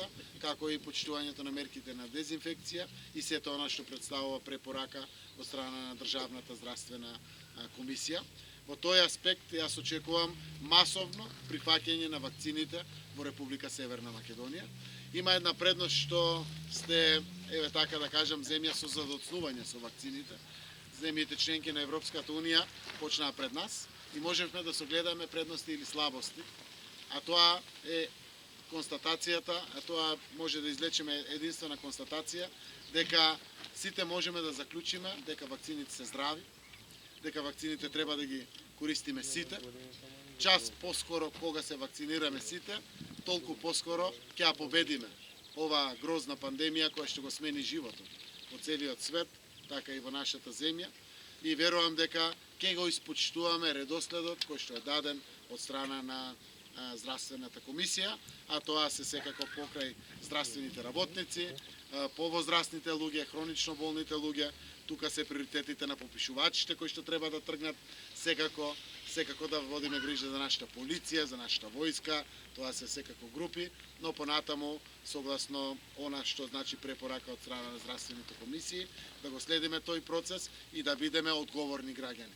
вакцината, како и почитувањето на мерките на дезинфекција и сето она што представува препорака од страна на Државната здравствена комисија. Во тој аспект јас очекувам масовно прифаќање на вакцините во Република Северна Македонија. Има една предност што сте, еве така да кажам, земја со задоцнување со вакцините. Земјите членки на Европската Унија почнаа пред нас и можевме да согледаме предности или слабости. А тоа е констатацијата, а тоа може да излечеме единствена констатација дека сите можеме да заклучиме дека вакцините се здрави, дека вакцините треба да ги користиме сите. Час поскоро кога се вакцинираме сите, толку поскоро ќе ја победиме оваа грозна пандемија која што го смени животот во целиот свет, така и во нашата земја. И верувам дека ќе го испочитуваме редоследот кој што е даден од страна на здравствената комисија, а тоа се секако покрај здравствените работници, повозрастните луѓе, хронично болните луѓе. Тука се приоритетите на попишувачите кои што треба да тргнат секако да водиме грижа за нашата полиција, за нашата војска, тоа се секако групи, но понатаму согласно она што значи препорака од страна на здравствените комисии, да го следиме тој процес и да бидеме одговорни граѓани.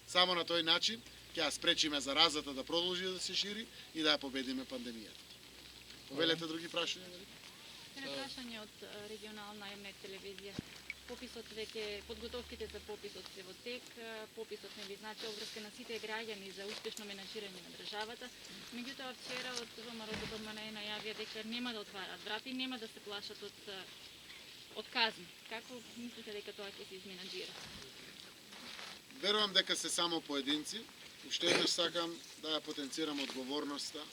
Само на тој начин ќе ја спречиме заразата да продолжи да се шири и да ја победиме пандемијата. Повелете други прашања? Едно прашање од регионална МНЕТ телевизија. Пописот веќе, подготовките за пописот се во тек, пописот нели значи обврска на сите граѓани за успешно менаџирање на државата. Меѓутоа вчера од ВМРО-ДПМНЕ најавија дека нема да отварат врати, нема да се плашат од казни. Како мислите дека тоа ќе се изменаџира? Верувам дека се само поединци. Уште еднаш сакам да ја потенцирам одговорноста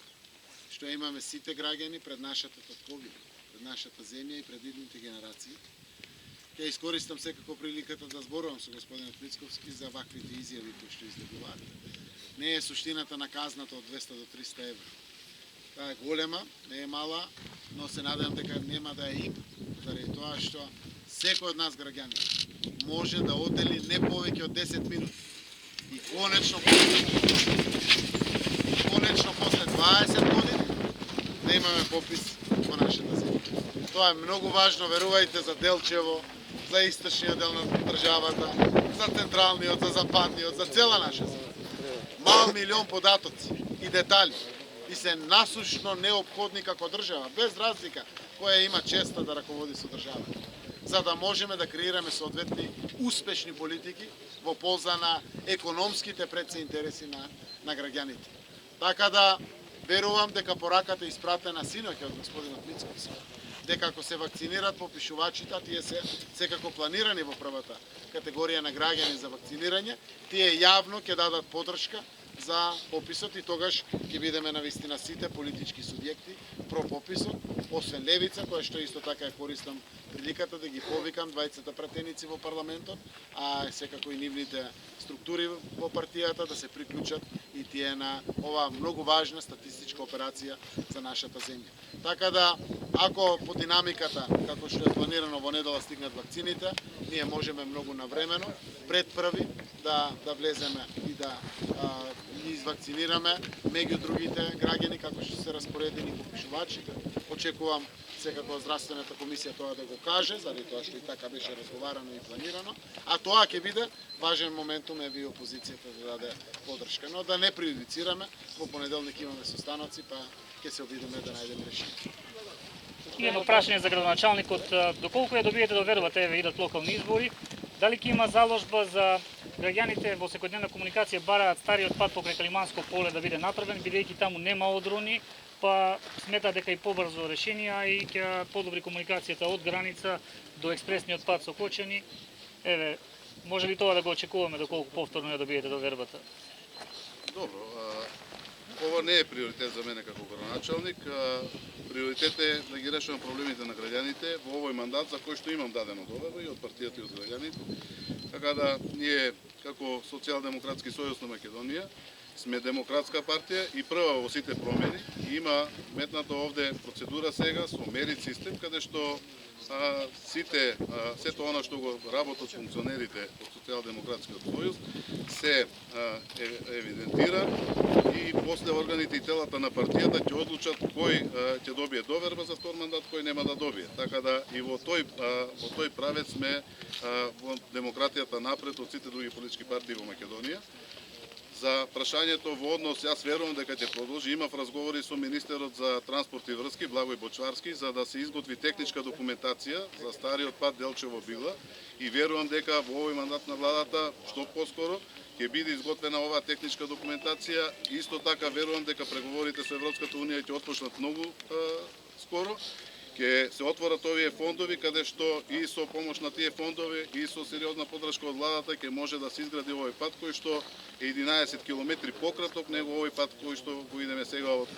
што имаме сите граѓани пред нашата татковина, пред нашата земја и пред идните генерации. Ќе искористам секако приликата да зборувам со господинот Мицковски за ваквите изјави кои што излегуваат. Не е суштината на казната од 200 до 300 евра. Таа е голема, не е мала, но се надевам дека нема да е има, заради тоа што секој од нас граѓани може да оддели не повеќе од 10 минути. И конечно после 20 години да имаме попис во нашата земја. Тоа е многу важно, верувајте, за Делчево, за источниот дел на државата, за централниот, за западниот, за цела наша земја. Мал милион податоци и детали и се насушно неопходни како држава, без разлика која има честа да раководи со државата, за да можеме да креираме соодветни успешни политики во полза на економските пред се интереси на граѓаните. Така да верувам дека пораката е испратена синоќа од господинот Мицковски, дека ако се вакцинираат попишувачите, тие се секако планирани во првата категорија на граѓани за вакцинирање, тие јавно ќе дадат подршка за пописот и тогаш ќе бидеме навистина сите политички субјекти про пописот, освен Левица, која што исто така ја користам приликата да ги повикам двајцата пратеници во парламентот, а секако и нивните структури во партијата да се приклучат и тие на оваа многу важна статистичка операција за нашата земја. Така да, ако по динамиката, како што е планирано во недела стигнат вакцините, ние можеме многу навремено, пред први, да влеземе и да извакцинираме меѓу другите граѓани како што се распоредени попишувачите. Очекувам секако здравствената комисија тоа да го каже, заради тоа што и така беше разговарано и планирано, а тоа ќе биде важен моментум и опозицијата да даде подршка. Но да не преюдицираме, во понеделник имаме состаноци, па ќе се обидеме да најдеме решение. И едно прашање за градоначалникот, доколку ја добиете да верувате, еве идат локални избори, дали ќе има заложба за граѓаните во секојдневна комуникација бараат стариот пат покрај Калиманско поле да биде направен, бидејќи таму нема одрони, па смета дека и побрзо решенија и ќе подобри комуникацијата од граница до експресниот пат со Кочани. Еве, може ли тоа да го очекуваме доколку повторно ја добиете до вербата? Добро, ова не е приоритет за мене како градоначалник. Приоритет е да ги решувам проблемите на граѓаните во овој мандат за кој што имам дадено доверба и од партијата и од граѓаните. Така да ние како Социјалдемократски сојуз на Македонија сме демократска партија и прва во сите промени има метната овде процедура сега со мерит систем каде што сето она што го работат функционерите од Социјалдемократскиот сојуз се евидентира и после органите и телата на партијата ќе одлучат кој ќе добие доверба за втор мандат, кој нема да добие. Така да и во тој правец сме во демократијата напред од сите други политички партии во Македонија. За прашањето во однос, јас верувам дека ќе продолжи. Имав разговори со министерот за транспорт и врски, Благој Бочварски, за да се изготви техничка документација за стариот пат Делчево-Била и верувам дека во овој мандат на владата што поскоро ќе биде изготвена оваа техничка документација. Исто така верувам дека преговорите со Европската унија ќе отпочнат многу скоро. Ќе се отворат овие фондови каде што и со помош на тие фондови и со сериозна подршка од владата ќе може да се изгради овој пат кој што е 11 километри пократок него овој пат кој што го идеме сега од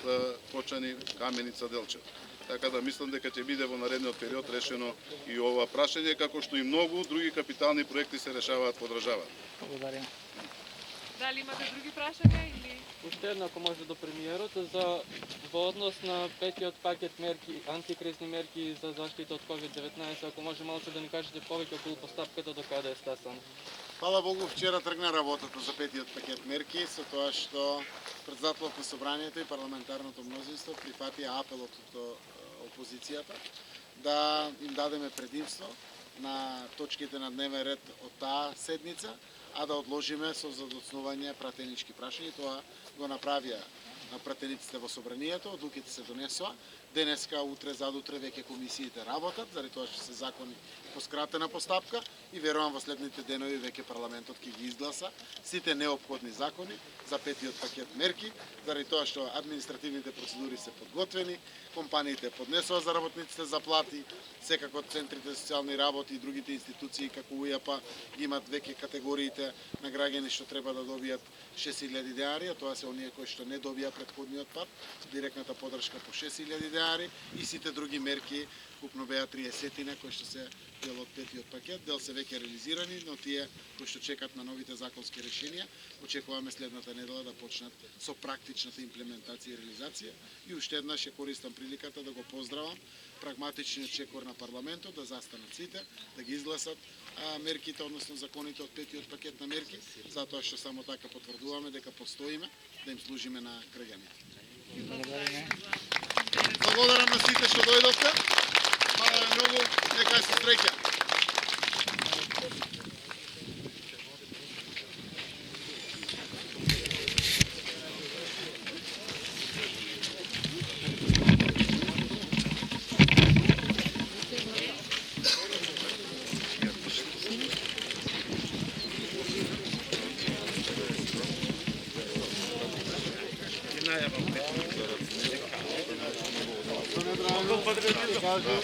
Кочани, Каменица, Делчев. Така да мислам дека ќе биде во наредниот период решено и ова прашање, како што и многу други капитални проекти се решаваат по државата. Благодаря. Дали имате други прашања или? Уште една, ако може до премиерот, за во однос на петиот пакет мерки, антикризни мерки за заштита од COVID-19, ако може малку да ни кажете повеќе околу постапката до каде е стасан. Фала Богу, вчера тргна работата за петиот пакет мерки, со тоа што председателот на собранието и парламентарното мнозинство прифатија апелот од опозицијата да им дадеме предимство на точките на дневен ред од таа седница, а да одложиме со задоцнување пратенички прашања. Тоа го направија пратениците во собранието, одлуките се донесоа. Денеска, утре, задутре веќе комисиите работат, заради тоа што се закони по скратена постапка и верувам во следните денови веќе парламентот ќе ги изгласа сите неопходни закони за петиот пакет мерки, заради тоа што административните процедури се подготвени, компаниите поднесоа за работниците заплати, секако центрите за социјални работи и другите институции како УЈАП имат веќе категориите на граѓани што треба да добијат 6000 денари, а тоа се оние кои што не добија претходниот пат, директната подршка по 6000 денари и сите други мерки, купно беа 30 кои што се дел од петиот пакет, дел се веќе реализирани, но тие кои што чекат на новите законски решенија, очекуваме следната недела да почнат со практичната имплементација и реализација. И уште еднаш ќе користам приликата да го поздравам прагматичниот чекор на парламентот, да застанат сите, да ги изгласат мерките, односно законите од петиот пакет на мерки, затоа што само така потврдуваме дека постоиме да им служиме на граѓаните. Благодарам на сите што дојдовте. Фала ви многу, нека се среќа. Кажу.